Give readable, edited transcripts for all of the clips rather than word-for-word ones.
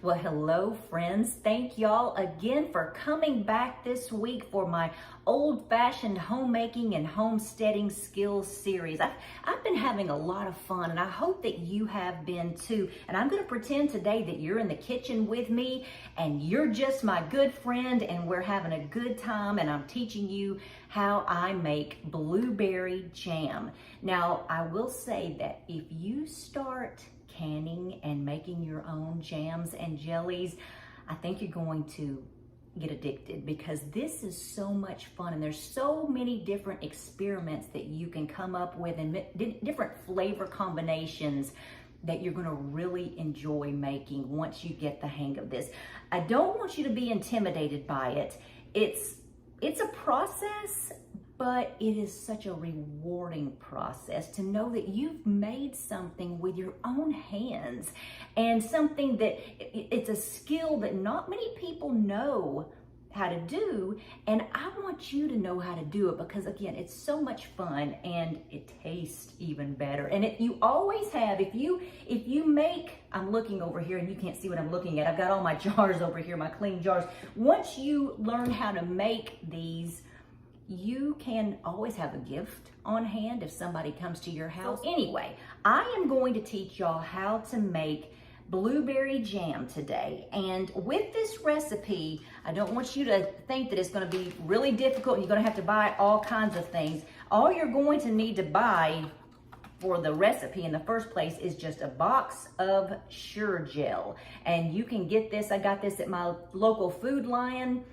Well, hello friends. Thank y'all again for coming back this week for my old-fashioned homemaking and homesteading skills series. I've been having a lot of fun and I hope that you have been too. And I'm going to pretend today that you're in the kitchen with me and you're just my good friend and we're having a good time and I'm teaching you how I make blueberry jam. Now, I will say that if you start canning and making your own jams and jellies, I think you're going to get addicted because this is so much fun and there's so many different experiments that you can come up with and different flavor combinations that you're going to really enjoy making once you get the hang of this. I don't want you to be intimidated by it. It's a process, but it is such a rewarding process to know that you've made something with your own hands and something that it's a skill that not many people know how to do. And I want you to know how to do it because again, it's so much fun and it tastes even better. And you always have, if you make, I'm looking over here and you can't see what I'm looking at. I've got all my jars over here, my clean jars. Once you learn how to make these, you can always have a gift on hand if somebody comes to your house. Anyway, I am going to teach y'all how to make blueberry jam today. And with this recipe, I don't want you to think that it's going to be really difficult and you're going to have to buy all kinds of things. All you're going to need to buy for the recipe in the first place is just a box of Sure-Jell. And you can get this, I got this at my local Food Lion.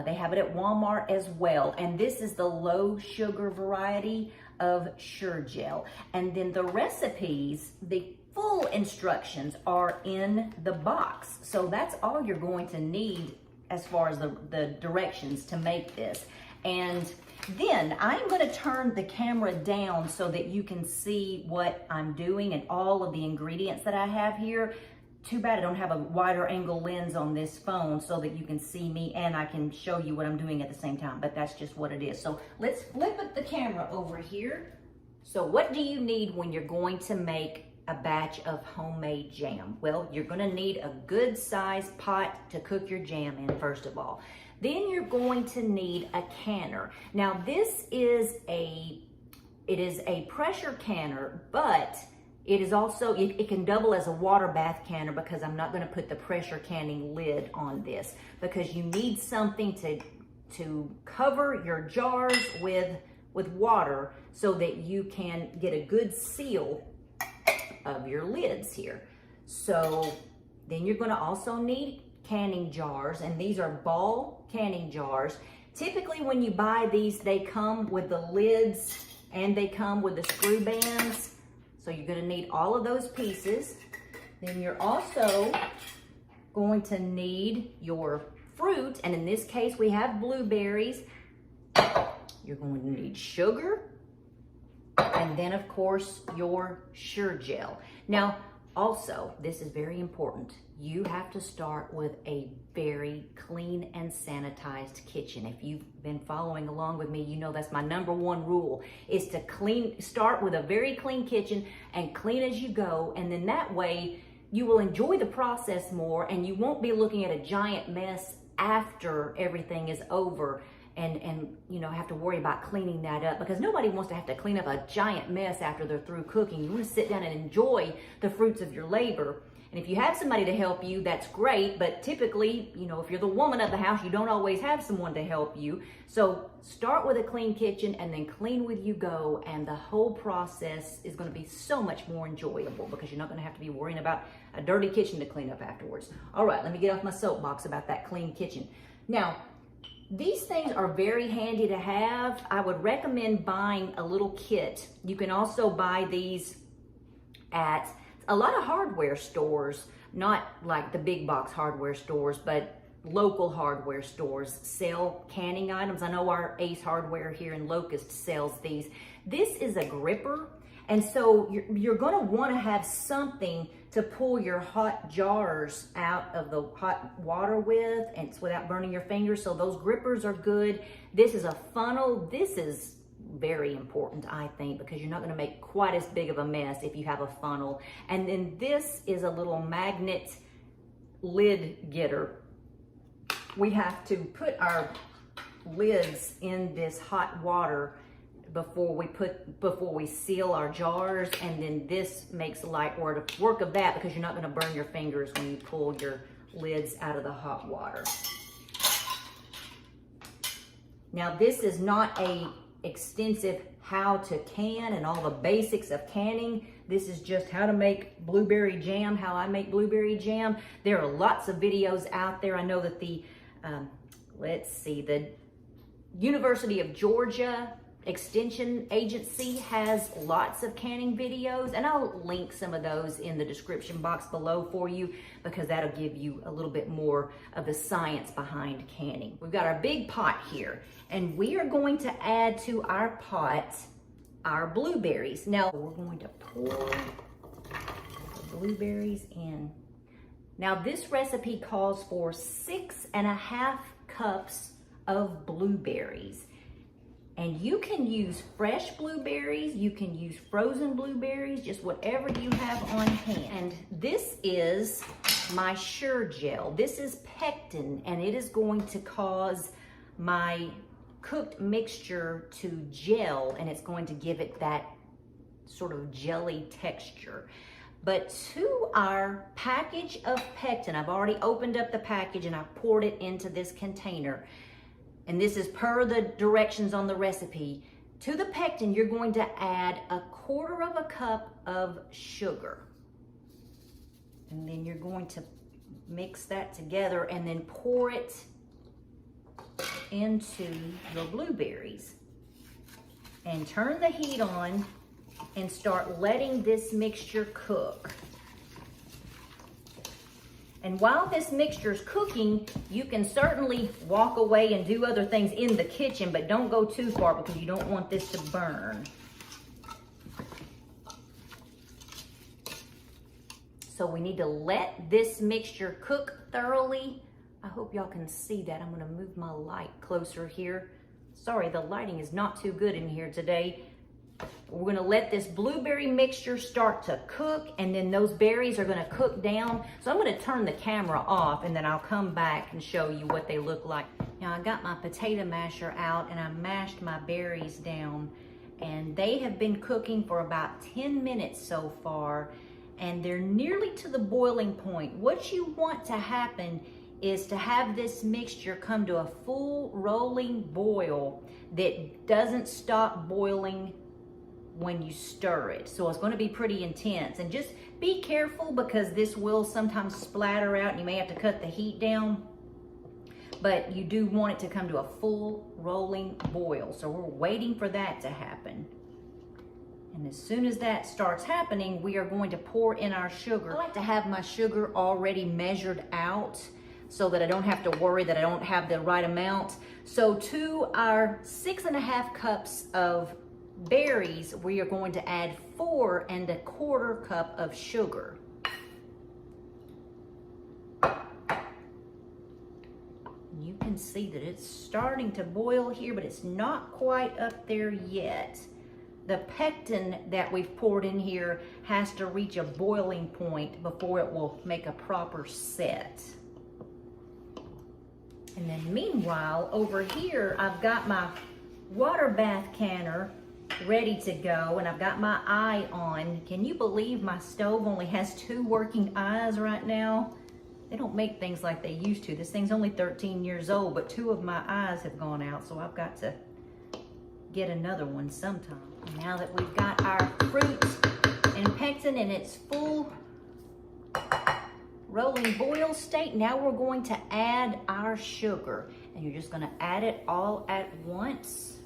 They have it at Walmart as well. And this is the low sugar variety of Sure-Jell. And then the recipes, the full instructions are in the box. So that's all you're going to need as far as the directions to make this. And then I'm going to turn the camera down so that you can see what I'm doing and all of the ingredients that I have here. Too bad I don't have a wider angle lens on this phone so that you can see me and I can show you what I'm doing at the same time, but that's just what it is. So let's flip the camera over here. So what do you need when you're going to make a batch of homemade jam? Well, you're going to need a good sized pot to cook your jam in, first of all. Then you're going to need a canner. Now this is a pressure canner, but it is also, it can double as a water bath canner because I'm not going to put the pressure canning lid on this because you need something to cover your jars with water so that you can get a good seal of your lids here. So then you're going to also need canning jars, and these are ball canning jars. Typically when you buy these, they come with the lids and they come with the screw bands. So you're going to need all of those pieces. Then you're also going to need your fruit. And in this case, we have blueberries. You're going to need sugar. And then, of course, your Sure-Jell. Now, also, this is very important. You have to start with a very clean and sanitized kitchen. If you've been following along with me, you know that's my #1 rule, is to start with a very clean kitchen and clean as you go. And then that way you will enjoy the process more and you won't be looking at a giant mess after everything is over and you know, have to worry about cleaning that up because nobody wants to have to clean up a giant mess after they're through cooking. You want to sit down and enjoy the fruits of your labor. And if you have somebody to help you, that's great. But typically, you know, if you're the woman of the house, you don't always have someone to help you. So start with a clean kitchen and then clean with you go. And the whole process is going to be so much more enjoyable because you're not going to have to be worrying about a dirty kitchen to clean up afterwards. All right, let me get off my soapbox about that clean kitchen. Now, these things are very handy to have. I would recommend buying a little kit. You can also buy these at a lot of hardware stores, not like the big box hardware stores, but local hardware stores sell canning items. I know our Ace Hardware here in Locust sells these. This is a gripper. And so you're going to want to have something to pull your hot jars out of the hot water with, and it's without burning your fingers. So those grippers are good. This is a funnel. This is very important, I think, because you're not going to make quite as big of a mess if you have a funnel. And then this is a little magnet lid getter. We have to put our lids in this hot water before we seal our jars, and then this makes light work of that, because you're not going to burn your fingers when you pull your lids out of the hot water. Now, this is not a extensive how to can and all the basics of canning. This is just how to make blueberry jam, how I make blueberry jam. There are lots of videos out there. I know that the the University of Georgia Extension Agency has lots of canning videos, and I'll link some of those in the description box below for you, because that'll give you a little bit more of the science behind canning. We've got our big pot here, and we are going to add to our pot our blueberries. Now we're going to pour the blueberries in. Now this recipe calls for 6.5 cups of blueberries. And you can use fresh blueberries, you can use frozen blueberries, just whatever you have on hand. And this is my Sure Gel. This is pectin, and it is going to cause my cooked mixture to gel, and it's going to give it that sort of jelly texture. But to our package of pectin, I've already opened up the package and I've poured it into this container. And this is per the directions on the recipe. To the pectin, you're going to add 1/4 cup of sugar. And then you're going to mix that together and then pour it into your blueberries. And turn the heat on and start letting this mixture cook. And while this mixture is cooking, you can certainly walk away and do other things in the kitchen, but don't go too far because you don't want this to burn. So we need to let this mixture cook thoroughly. I hope y'all can see that. I'm gonna move my light closer here. Sorry, the lighting is not too good in here today. We're gonna let this blueberry mixture start to cook, and then those berries are gonna cook down. So I'm gonna turn the camera off, and then I'll come back and show you what they look like. Now I got my potato masher out and I mashed my berries down, and they have been cooking for about 10 minutes so far, and they're nearly to the boiling point. What you want to happen is to have this mixture come to a full rolling boil that doesn't stop boiling when you stir it. So it's going to be pretty intense, and just be careful because this will sometimes splatter out and you may have to cut the heat down, but you do want it to come to a full rolling boil. So we're waiting for that to happen. And as soon as that starts happening, we are going to pour in our sugar. I like to have my sugar already measured out so that I don't have to worry that I don't have the right amount. So to our 6.5 cups of berries, we are going to add 4.25 cups of sugar. You can see that it's starting to boil here, but it's not quite up there yet. The pectin that we've poured in here has to reach a boiling point before it will make a proper set. And then meanwhile, over here, I've got my water bath canner ready to go, and I've got my eye on. Can you believe my stove only has 2 working eyes right now? They don't make things like they used to. This thing's only 13 years old, but 2 of my eyes have gone out, so I've got to get another one sometime. Now that we've got our fruit and pectin in its full rolling boil state, now we're going to add our sugar, and you're just going to add it all at once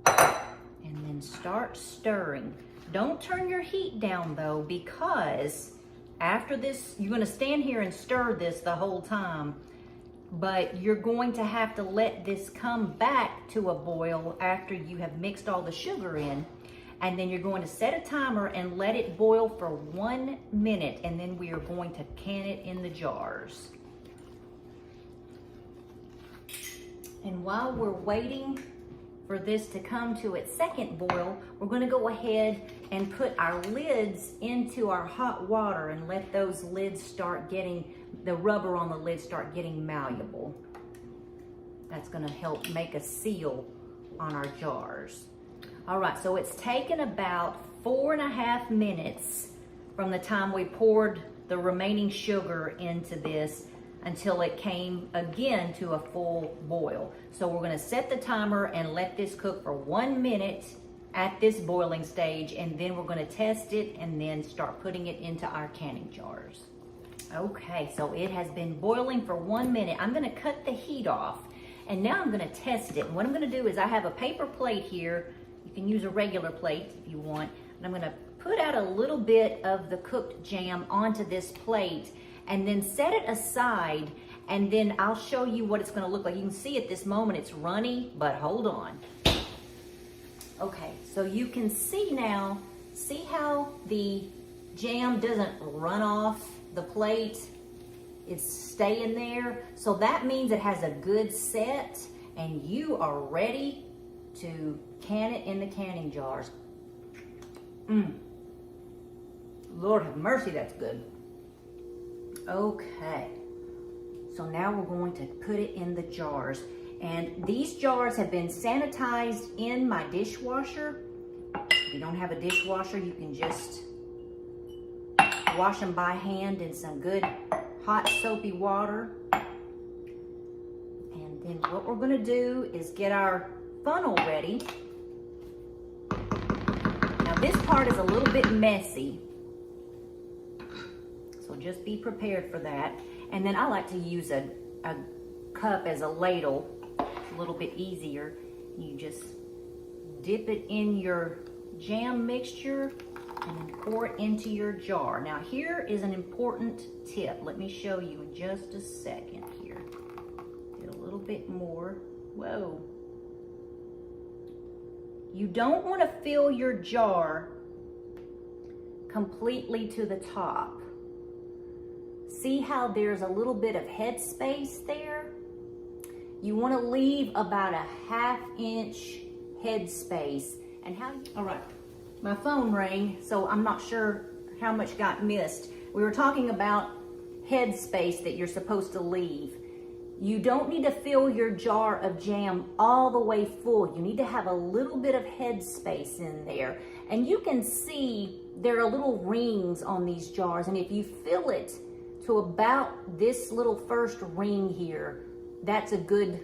and then start stirring. Don't turn your heat down though, because after this, you're going to stand here and stir this the whole time, but you're going to have to let this come back to a boil after you have mixed all the sugar in. And then you're going to set a timer and let it boil for 1 minute, and then we are going to can it in the jars. And while we're waiting for this to come to its second boil, we're going to go ahead and put our lids into our hot water and let those lids start getting, the rubber on the lids start getting malleable. That's gonna help make a seal on our jars. All right, so it's taken about 4.5 minutes from the time we poured the remaining sugar into this until it came again to a full boil. So we're gonna set the timer and let this cook for 1 minute at this boiling stage, and then we're gonna test it and then start putting it into our canning jars. Okay, so it has been boiling for 1 minute. I'm gonna cut the heat off, and now I'm gonna test it. And what I'm gonna do is I have a paper plate here. You can use a regular plate if you want. And I'm gonna put out a little bit of the cooked jam onto this plate and then set it aside, and then I'll show you what it's gonna look like. You can see at this moment it's runny, but hold on. Okay, so you can see now, see how the jam doesn't run off the plate? It's staying there. So that means it has a good set and you are ready to can it in the canning jars. Lord have mercy, that's good. Okay, so now we're going to put it in the jars. And these jars have been sanitized in my dishwasher. If you don't have a dishwasher, you can just wash them by hand in some good hot soapy water. And then what we're gonna do is get our funnel ready. Now this part is a little bit messy, so just be prepared for that. And then I like to use a cup as a ladle. A little bit easier. You just dip it in your jam mixture and then pour it into your jar. Now here is an important tip. Let me show you in just a second here. Get a little bit more. Whoa. You don't want to fill your jar completely to the top. See how there's a little bit of head space there? You want to leave about a 1/2 inch head space. And how you, all right, my phone rang, so I'm not sure how much got missed. We were talking about head space that you're supposed to leave. You don't need to fill your jar of jam all the way full. You need to have a little bit of head space in there. And you can see there are little rings on these jars. And if you fill it to about this little first ring here, that's a good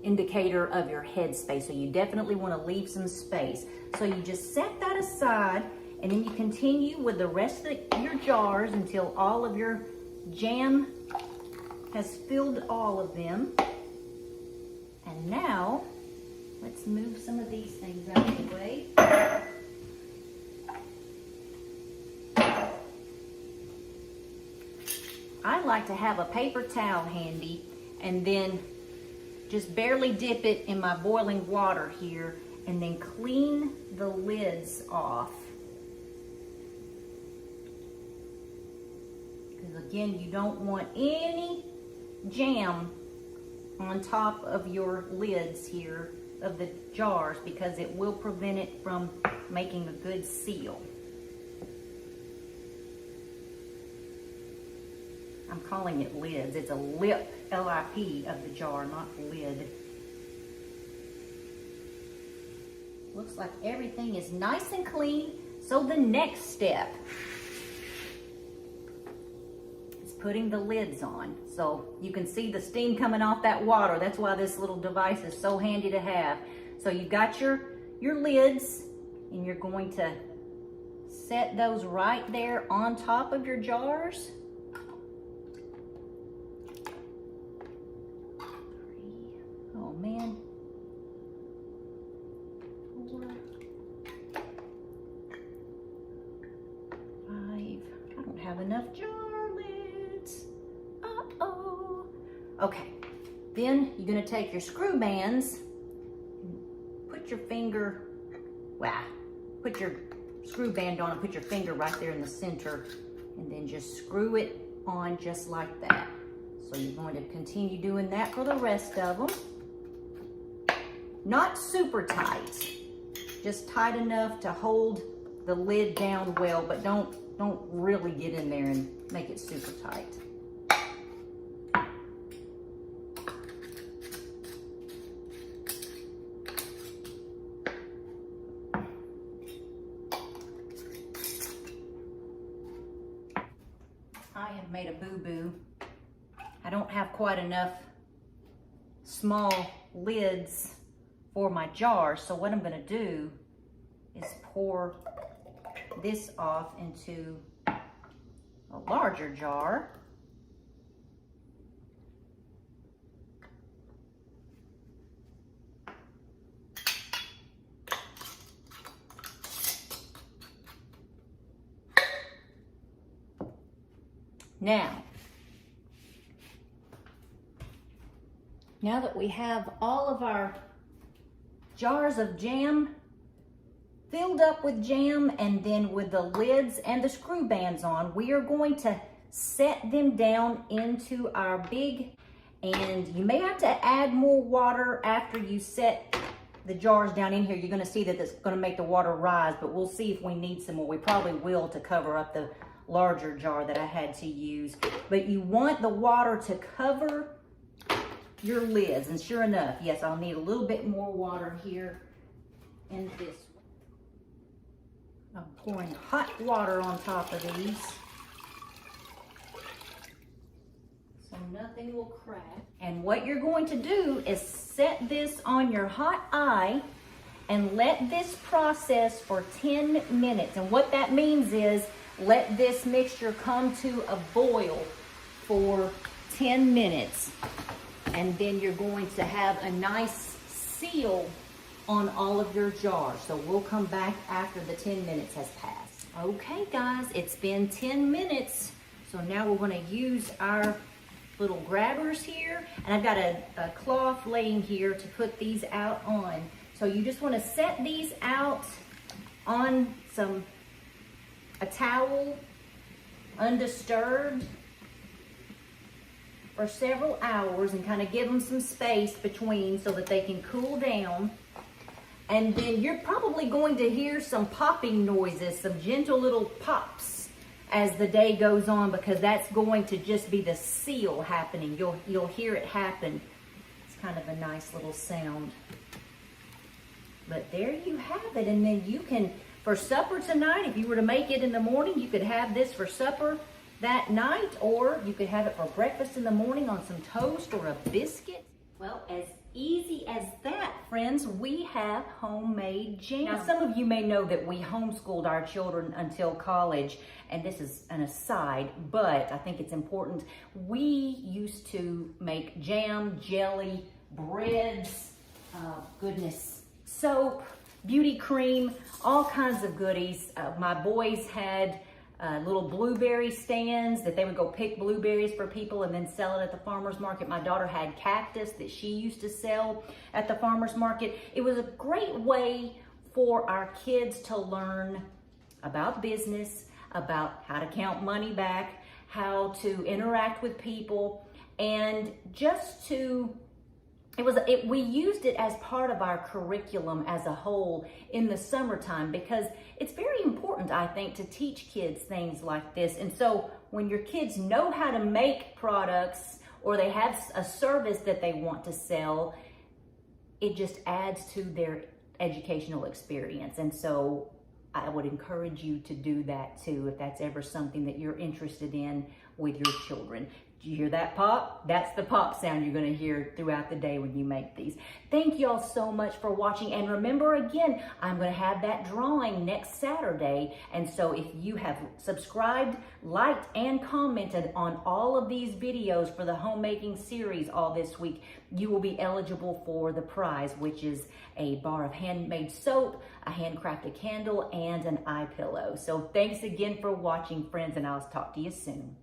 indicator of your head space. So you definitely want to leave some space. So you just set that aside, and then you continue with the rest of your jars until all of your jam has filled all of them. And now let's move some of these things out of the way. I like to have a paper towel handy and then just barely dip it in my boiling water here and then clean the lids off. Because again, you don't want any jam on top of your lids here of the jars because it will prevent it from making a good seal. I'm calling it lids. It's a lip, L-I-P, of the jar, not lid. Looks like everything is nice and clean. So the next step is putting the lids on. So you can see the steam coming off that water. That's why this little device is so handy to have. So you've got your lids, and you're going to set those right there on top of your jars. Oh man. 4, 5. I don't have enough jar lids. Uh-oh. Okay. Then you're going to take your screw bands, put your finger, put your screw band on and put your finger right there in the center, and then just screw it on just like that. So you're going to continue doing that for the rest of them. Not super tight. just tight enough to hold the lid down well, but don't really get in there and make it super tight. I have made a boo-boo. I don't have quite enough small lids for my jar, so what I'm gonna do is pour this off into a larger jar. Now that we have all of our jars of jam filled up with jam and then with the lids and the screw bands on, we are going to set them down into our big, and you may have to add more water after you set the jars down in here. You're gonna see that it's gonna make the water rise, but we'll see if we need some more. We probably will to cover up the larger jar that I had to use. But you want the water to cover your lids, and sure enough, yes, I'll need a little bit more water here in this. I'm pouring hot water on top of these so nothing will crack. And what you're going to do is set this on your hot eye and let this process for 10 minutes. And what that means is let this mixture come to a boil for 10 minutes. And then you're going to have a nice seal on all of your jars. So we'll come back after the 10 minutes has passed. Okay guys, it's been 10 minutes. So now we're gonna use our little grabbers here. And I've got a cloth laying here to put these out on. So you just wanna set these out on a towel, undisturbed, for several hours, and kind of give them some space between so that they can cool down. And then you're probably going to hear some popping noises, some gentle little pops as the day goes on, because that's going to just be the seal happening. You'll hear it happen. It's kind of a nice little sound. But there you have it. And then you can, for supper tonight, if you were to make it in the morning, you could have this for supper that night, or you could have it for breakfast in the morning on some toast or a biscuit. Well, as easy as that, friends, we have homemade jam. Now, some of you may know that we homeschooled our children until college, and this is an aside, but I think it's important. We used to make jam, jelly, breads, soap, beauty cream, all kinds of goodies. My boys had little blueberry stands that they would go pick blueberries for people and then sell it at the farmer's market. My daughter had cactus that she used to sell at the farmer's market. It was a great way for our kids to learn about business, about how to count money back, how to interact with people, and just to we used it as part of our curriculum as a whole in the summertime, because it's very important, I think, to teach kids things like this. And so when your kids know how to make products, or they have a service that they want to sell, it just adds to their educational experience. And so I would encourage you to do that too, if that's ever something that you're interested in with your children. Do you hear that pop? That's the pop sound you're gonna hear throughout the day when you make these. Thank y'all so much for watching. And remember, again, I'm gonna have that drawing next Saturday. And so if you have subscribed, liked, and commented on all of these videos for the homemaking series all this week, you will be eligible for the prize, which is a bar of handmade soap, a handcrafted candle, and an eye pillow. So thanks again for watching, friends, and I'll talk to you soon.